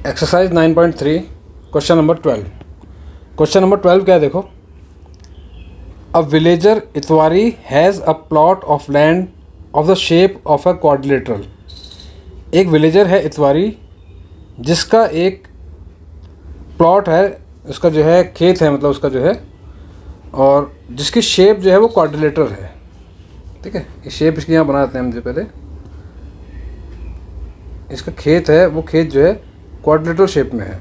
Exercise 9.3 question number 12। Question number 12 क्या है देखो। A villager Itwari has a plot of land of the shape of a quadrilateral. एक villager है इतवारी जिसका एक प्लॉट है, उसका जो है खेत है, मतलब उसका जो है, और जिसकी शेप जो है वो क्वाड्रिलेटरल है। ठीक है, ये शेप इसकी यहाँ बना देते हैं हम। जो पहले इसका खेत है, वो खेत जो है क्वाड्रिलेटरल शेप में है।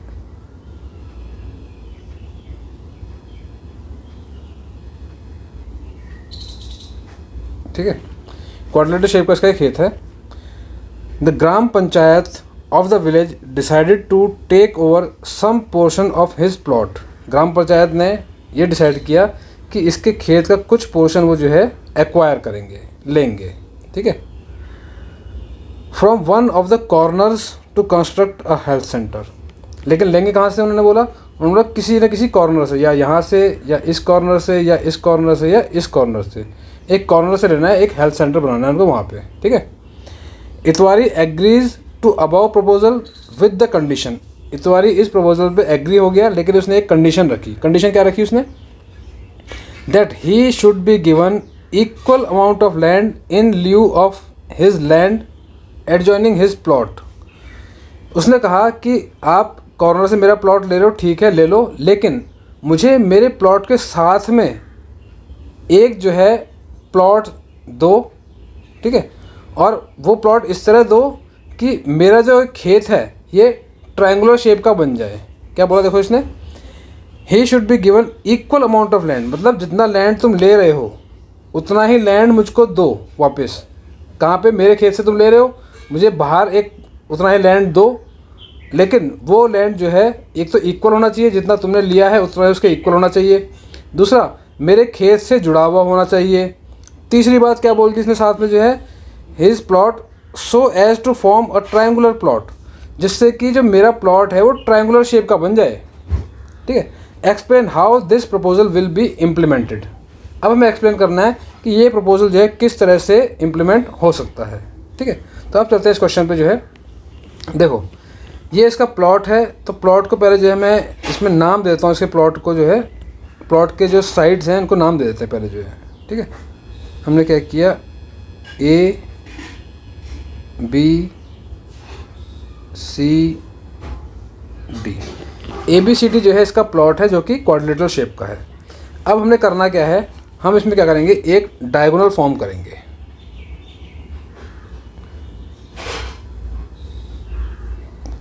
ठीक है, क्वाड्रिलेटरल शेप का इसका खेत है। The gram panchayat of the village decided to take over some portion of his plot. Gram panchayat ने ये डिसाइड किया कि इसके खेत का कुछ पोर्शन वो जो है एक्वायर करेंगे, लेंगे। ठीक है, from one of the corners to construct a health centre. लेकिन लेंगे कहाँ से, उन्होंने बोला किसी न किसी कॉर्नर से, या यहाँ से, या इस कॉर्नर से, या इस कॉर्नर से, या इस कॉर्नर से। एक कॉर्नर से लेना है, एक हेल्थ सेंटर बनाना है उनको वहाँ पे। ठीक है, Itwari agrees to above proposal with the condition. Itwari इस प्रपोजल पे एग्री हो गया, लेकिन उसने एक कंडीशन रखी। कंडीशन क्या रखी उसने? That he should be given equal amount of land in lieu of his land adjoining his plot. उसने कहा कि आप कॉर्नर से मेरा प्लॉट ले रहे हो, ठीक है ले लो, लेकिन मुझे मेरे प्लॉट के साथ में एक जो है प्लॉट दो। ठीक है, और वो प्लॉट इस तरह दो कि मेरा जो खेत है ये ट्रायंगुलर शेप का बन जाए। क्या बोला देखो इसने? He should be given equal amount of land, मतलब जितना लैंड तुम ले रहे हो उतना ही लैंड मुझको दो वापस। कहाँ पे? मेरे खेत से तुम ले रहे हो, मुझे बाहर एक उतना ही लैंड दो, लेकिन वो लैंड जो है एक तो इक्वल होना चाहिए, जितना तुमने लिया है उतना उसके इक्वल होना चाहिए। दूसरा, मेरे खेत से जुड़ा हुआ होना चाहिए। तीसरी बात क्या बोल दी इसने साथ में, जो है his plot so as to form a triangular plot, जिससे कि जो मेरा प्लॉट है वो ट्रायंगुलर शेप का बन जाए। ठीक है, explain how this proposal will be implemented. अब हमें एक्सप्लेन करना है कि ये प्रपोजल जो है किस तरह से इम्प्लीमेंट हो सकता है। ठीक है, तो अब चलते हैं इस क्वेश्चन पे। जो है देखो, ये इसका प्लॉट है, तो प्लॉट को पहले जो है मैं इसमें नाम देता हूँ। इसके प्लॉट को जो है, प्लॉट के जो साइड्स हैं उनको नाम दे देते हैं पहले जो है। ठीक है, हमने क्या किया, A B C D. A B C D जो है इसका प्लॉट है जो कि क्वाड्रिलेटरल शेप का है। अब हमने करना क्या है, हम इसमें क्या करेंगे, एक डायगोनल फॉर्म करेंगे।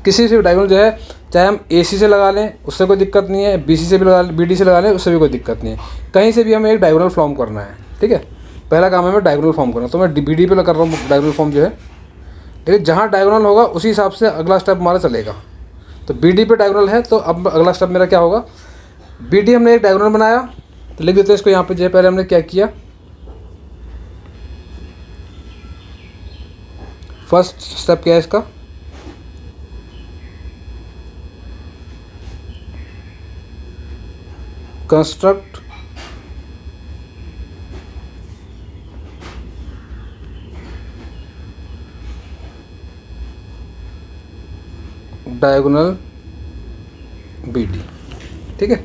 किसी से भी डायगोनल जो है, चाहे हम ए सी से लगा लें उससे कोई दिक्कत नहीं है, बी सी से भी लगा लें, बी डी से लगा लें उससे भी कोई दिक्कत नहीं है, कहीं से भी हमें एक डायगोनल फॉर्म करना है। ठीक है, पहला काम है हमें डायगोनल फॉर्म करना, तो मैं बी डी पे कर रहा हूँ डायगोनल फॉर्म जो है। लेकिन जहाँ डायगोनल होगा उसी हिसाब से अगला स्टेप हमारा चलेगा। तो बी डी पे डायगोनल है, तो अब अगला स्टेप मेरा क्या होगा, बी डी हमने एक डायगोनल बनाया, तो लिख देते हैं इसको यहाँ पे। जो है पहले हमने क्या किया, फर्स्ट स्टेप क्या है इसका, कंस्ट्रक्ट डायगोनल बी डी। ठीक है,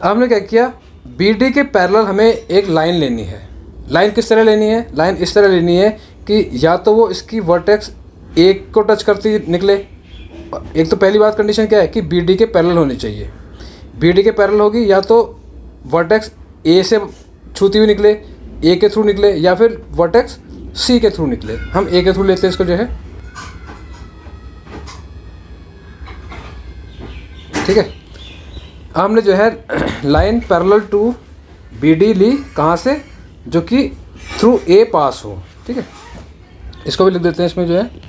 अब हमने क्या किया, बी डी के पैरेलल हमें एक लाइन लेनी है। लाइन किस तरह लेनी है? लाइन इस तरह लेनी है कि या तो वो इसकी वर्टेक्स एक को टच करती निकले। एक तो पहली बात कंडीशन क्या है कि बी डी के पैरेलल होनी चाहिए। बी डी के पैरेलल होगी, या तो वर्टेक्स ए से छूती हुई निकले, ए के थ्रू निकले, या फिर वर्टेक्स सी के थ्रू निकले। हम ए के थ्रू लेते हैं इसको जो है। ठीक है, अब हमने जो है line parallel to B D ली, कहाँ से, जो कि थ्रू ए पास हो। ठीक है, इसको भी लिख देते हैं इसमें जो है,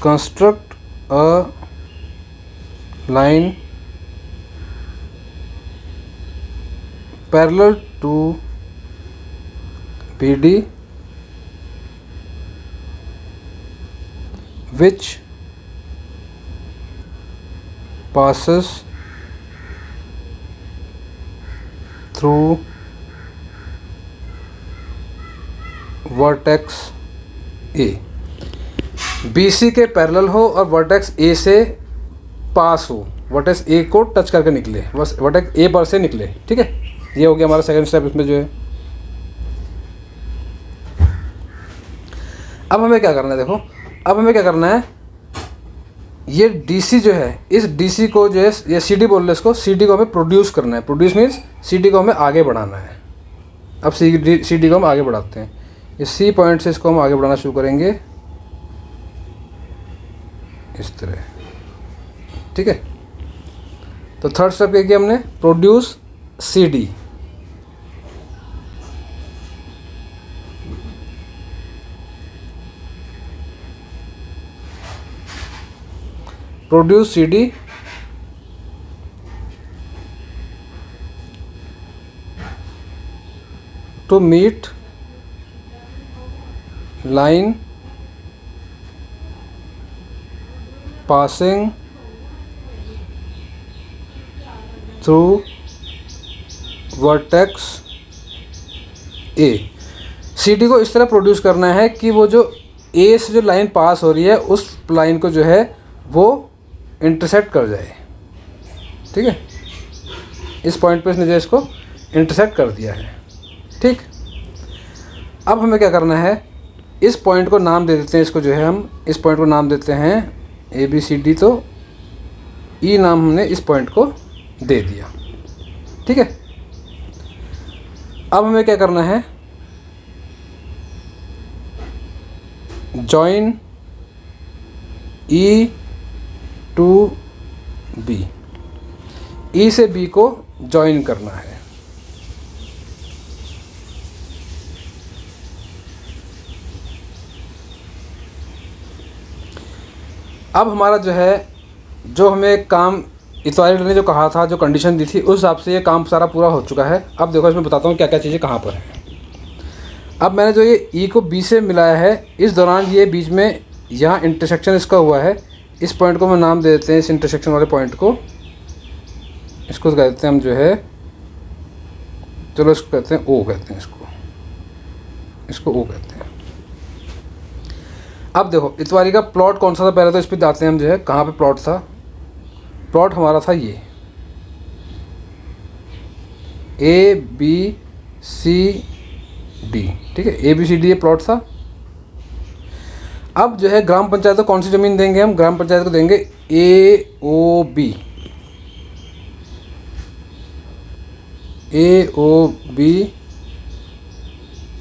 construct a line parallel to B D which passes through vertex A, BC के पैरेलल हो और वर्टेक्स ए से पास हो, वर्टेक्स ए को टच करके निकले, बस वर्टेक्स ए पर से निकले। ठीक है, ये हो गया हमारा सेकंड स्टेप इसमें जो है। अब हमें क्या करना है, देखो अब हमें क्या करना है, ये DC जो है, इस DC को जो है, ये CD बोल रहे इसको, CD को हमें प्रोड्यूस करना है। प्रोड्यूस मीन्स CD को हमें आगे बढ़ाना है। अब CD को हम आगे बढ़ाते हैं, इस C पॉइंट से इसको हम आगे बढ़ाना शुरू करेंगे इस तरह। ठीक है, तो थर्ड स्टेप क्या किया हमने, produce CD। Produce CD to meet line passing through vertex A। CD को इस तरह प्रोड्यूस करना है कि वो जो A से जो लाइन पास हो रही है उस लाइन को जो है वो इंटरसेक्ट कर जाए। ठीक है, इस पॉइंट पे इसने जो इसको इंटरसेक्ट कर दिया है। ठीक, अब हमें क्या करना है, इस पॉइंट को नाम दे देते हैं, इसको जो है हम इस पॉइंट को नाम देते हैं ABCD। तो E नाम हमने इस पॉइंट को दे दिया। ठीक है, अब हमें क्या करना है, join E to B, E से B को जॉइन करना है। अब हमारा जो है, जो हमें काम इतवारी ने जो कहा था, जो कंडीशन दी थी, उस हिसाब से ये काम सारा पूरा हो चुका है। अब देखो इसमें बताता हूँ क्या क्या चीज़ें कहाँ पर है। अब मैंने जो ये E को B से मिलाया है, इस दौरान ये बीच में यहाँ इंटरसेक्शन इसका हुआ है। इस पॉइंट को हम नाम दे देते हैं, इस इंटरसेक्शन वाले पॉइंट को, इसको कहते हैं हम जो है, चलो इसको कहते हैं O कहते हैं, इसको O कहते हैं। अब देखो इतवारी का प्लॉट कौन सा था, पहले तो इस पर जाते हैं हम जो है, कहाँ पे प्लॉट था। प्लॉट हमारा था ये ABCD। ठीक है, ABCD ये प्लॉट था। अब जो है ग्राम पंचायत को कौन सी ज़मीन देंगे हम, ग्राम पंचायत को देंगे AOB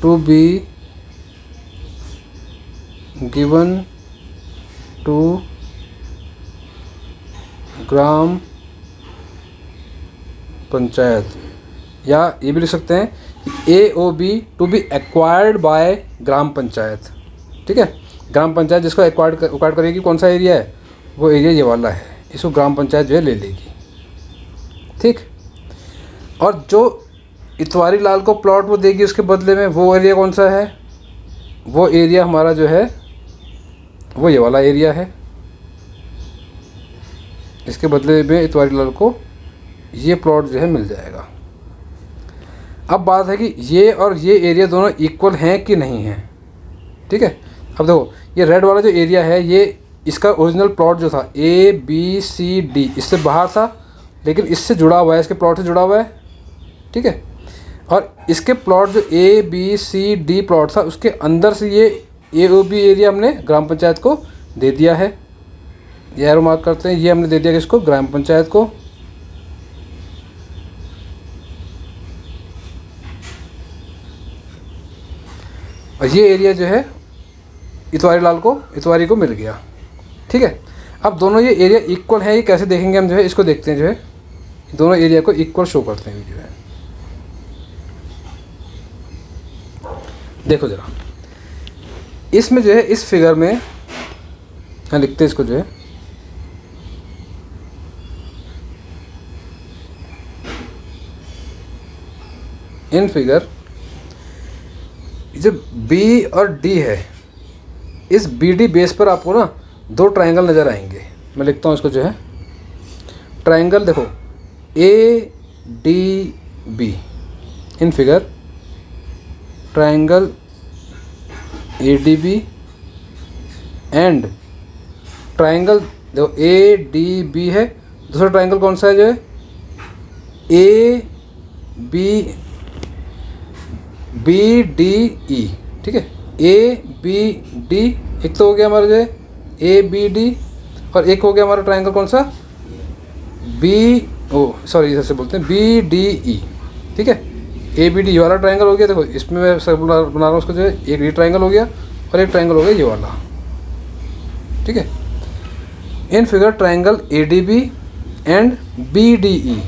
to be given to gram panchayat, या ये भी लिख सकते हैं AOB to be acquired by gram panchayat. ठीक है, ग्राम पंचायत जिसको एक्वायर्ड करेगी, कौन सा एरिया है, वो एरिया ये वाला है, इसको ग्राम पंचायत जो है ले लेगी। ठीक, और जो इतवारी लाल को प्लॉट वो देगी उसके बदले में, वो एरिया कौन सा है, वो एरिया हमारा जो है वो ये वाला एरिया है। इसके बदले में इतवारी लाल को ये प्लॉट जो है मिल जाएगा। अब बात है कि ये और ये एरिया दोनों इक्वल हैं कि नहीं हैं। ठीक है, अब देखो ये रेड वाला जो एरिया है, ये इसका ओरिजिनल प्लॉट जो था ABCD, इससे बाहर था लेकिन इससे जुड़ा हुआ है, इसके प्लॉट से जुड़ा हुआ है। ठीक है, और इसके प्लॉट जो ABCD प्लॉट था, उसके अंदर से ये AOB एरिया हमने ग्राम पंचायत को दे दिया है। ये एरो मार्क करते हैं, ये हमने दे दिया किसको, ग्राम पंचायत को। और ये एरिया जो है इतवारी को मिल गया। ठीक है, अब दोनों ये एरिया इक्वल है, ये कैसे देखेंगे हम जो है, इसको देखते हैं जो है, दोनों एरिया को इक्वल शो करते हैं जो है। देखो जरा इसमें जो है, इस फिगर में हाँ लिखते हैं इसको जो है, इन फिगर जो B और D है, इस BD बेस पर आपको ना दो ट्रायंगल नज़र आएंगे। मैं लिखता हूँ इसको जो है, ट्रायंगल देखो ADB, in figure triangle ADB and triangle, देखो ADB है, दूसरा ट्राइंगल कौन सा है जो है ABDE, ठीक है, ABD एक तो हो गया हमारा जो है ABD, और एक हो गया हमारा ट्राइंगल कौन सा इसे बोलते हैं BDE, ठीक है। ABD ये वाला ट्राइंगल हो गया, देखो इसमें मैं सब बना रहा हूँ उसको जो है, एक ये ट्राइंगल हो गया और एक ट्राइंगल हो गया ये वाला, ठीक है। In figure triangle ADB and BDE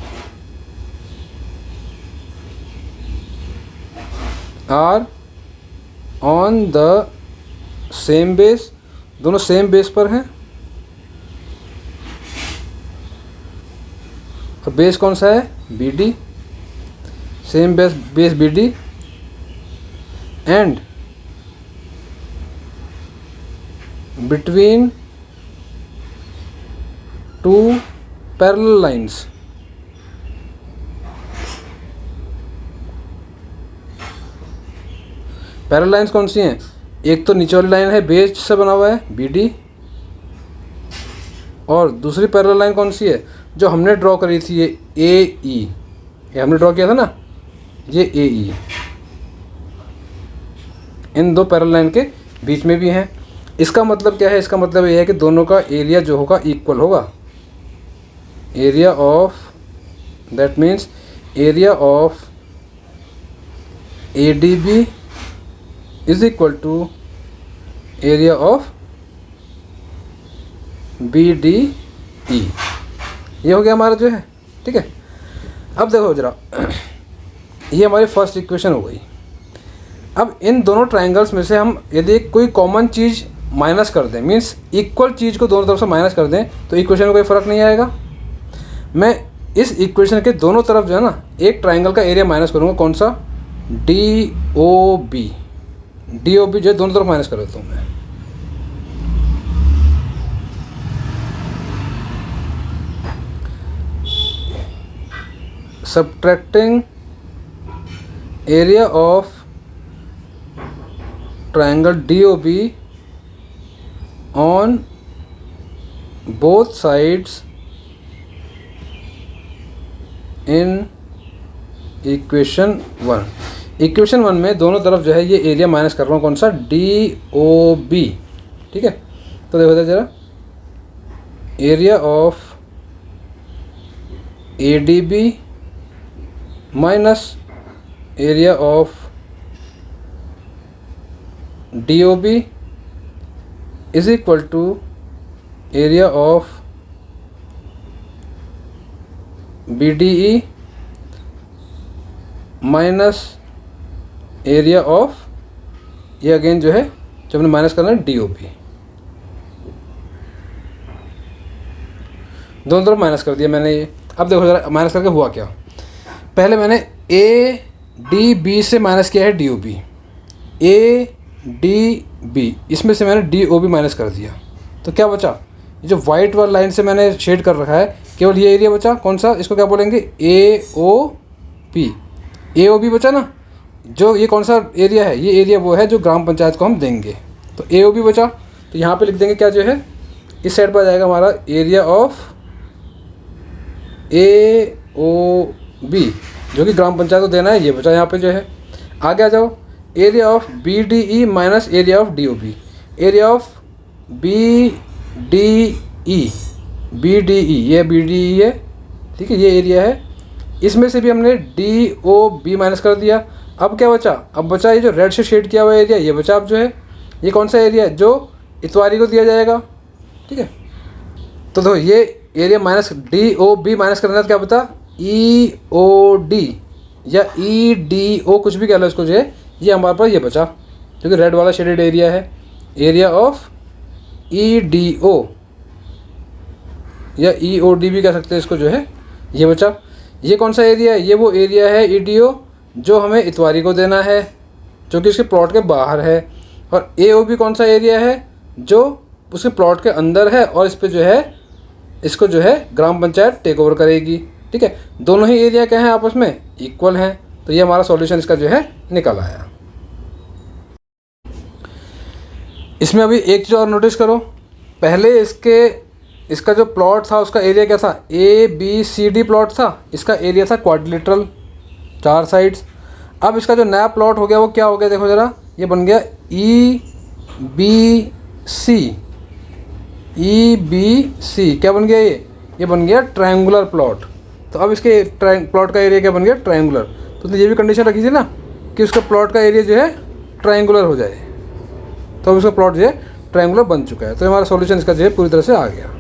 are on the same base, दोनों सेम बेस पर हैं, और बेस कौन सा है BD, same base BD, and between two parallel lines, parallel lines कौन सी हैं, एक तो नीचे वाली लाइन है बेस से बना हुआ है BD, और दूसरी पैरेलल लाइन कौन सी है जो हमने ड्रॉ करी थी ये AE, ये हमने ड्रॉ किया था ना ये AE, इन दो पैरेलल लाइन के बीच में भी हैं। इसका मतलब क्या है, इसका मतलब ये है कि दोनों का एरिया जो होगा इक्वल होगा, area of, that means area of ADB is equal to area of BDE, ये हो गया हमारा जो है, ठीक है। अब देखो जरा, ये हमारी फर्स्ट इक्वेशन हो गई। अब इन दोनों ट्राइंगल्स में से हम यदि कोई कॉमन चीज़ माइनस कर दें, मीन्स इक्वल चीज़ को दोनों तरफ से माइनस कर दें, तो इक्वेशन में कोई फ़र्क नहीं आएगा। मैं इस इक्वेशन के दोनों तरफ जो है ना एक ट्राइंगल का एरिया माइनस करूँगा, कौन सा DOB जो है दोनों तरफ माइनस कर देता हूँ मैं। Subtracting area of triangle DOB on both sides in equation 1। Equation 1 में दोनों तरफ जो है ये एरिया माइनस कर रहा हूँ, कौन सा DOB, ठीक है। तो देखो जरा, area of ADB minus area of DOB is equal to area of BDE minus area of, ये अगेन जो है जो हमने माइनस करना है DOB, दोनों तरफ माइनस कर दिया मैंने ये। अब देखो जरा माइनस करके हुआ क्या, पहले मैंने ADB से माइनस किया है DOB, ADB इसमें से मैंने DOB माइनस कर दिया, तो क्या बचा, ये जो वाइट वाली लाइन से मैंने शेड कर रखा है केवल ये एरिया बचा, कौन सा, इसको क्या बोलेंगे AOB बचा ना, जो ये कौन सा एरिया है, ये एरिया वो है जो ग्राम पंचायत को हम देंगे, तो AOB बचा। तो यहाँ पे लिख देंगे क्या जो है, इस साइड पर आ जाएगा हमारा एरिया ऑफ AOB जो कि ग्राम पंचायत को देना है, ये बचा यहाँ पे जो है। आगे आ जाओ, area of BDE minus area of DOB, area of BDE ये BDE है, ठीक है, ये एरिया है, इसमें से भी हमने DOB माइनस कर दिया। अब क्या बचा, अब बचा ये जो रेड से शेड किया हुआ एरिया, ये बचा। अब जो है ये कौन सा एरिया है जो इतवारी को दिया जाएगा, ठीक है। तो देखो ये एरिया माइनस DOB माइनस करना, क्या बता, EOD या EDO कुछ भी कह लो इसको जो है, ये हमारे पास ये बचा क्योंकि रेड वाला शेडेड एरिया है, एरिया ऑफ EDO या EOD भी कह सकते हैं इसको जो है, ये बचा। ये कौन सा एरिया है, ये वो एरिया है EDO जो हमें इतवारी को देना है, जो कि इसके प्लॉट के बाहर है, और AOB कौन सा एरिया है जो उसके प्लॉट के अंदर है, और इस पर जो है इसको जो है ग्राम पंचायत टेक ओवर करेगी, ठीक है। दोनों ही एरिया क्या हैं, आपस में इक्वल हैं, तो ये हमारा सॉल्यूशन इसका जो है निकल आया। इसमें अभी एक चीज़ और नोटिस करो, पहले इसका जो प्लॉट था उसका एरिया क्या था, ABCD प्लॉट था, इसका एरिया था क्वाड्रिलेटरल 4 साइड्स। अब इसका जो नया प्लॉट हो गया वो क्या हो गया, देखो ज़रा, ये बन गया EBC क्या बन गया, ये बन गया ट्रायंगुलर प्लॉट। तो अब इसके प्लॉट का एरिया क्या बन गया, ट्रायंगुलर। तो ये भी कंडीशन रखी थी ना कि उसका प्लॉट का एरिया जो है ट्रायंगुलर हो जाए, तो अब उसका प्लॉट जो है ट्रायंगुलर बन चुका है। तो हमारा सॉल्यूशन इसका जो है पूरी तरह से आ गया।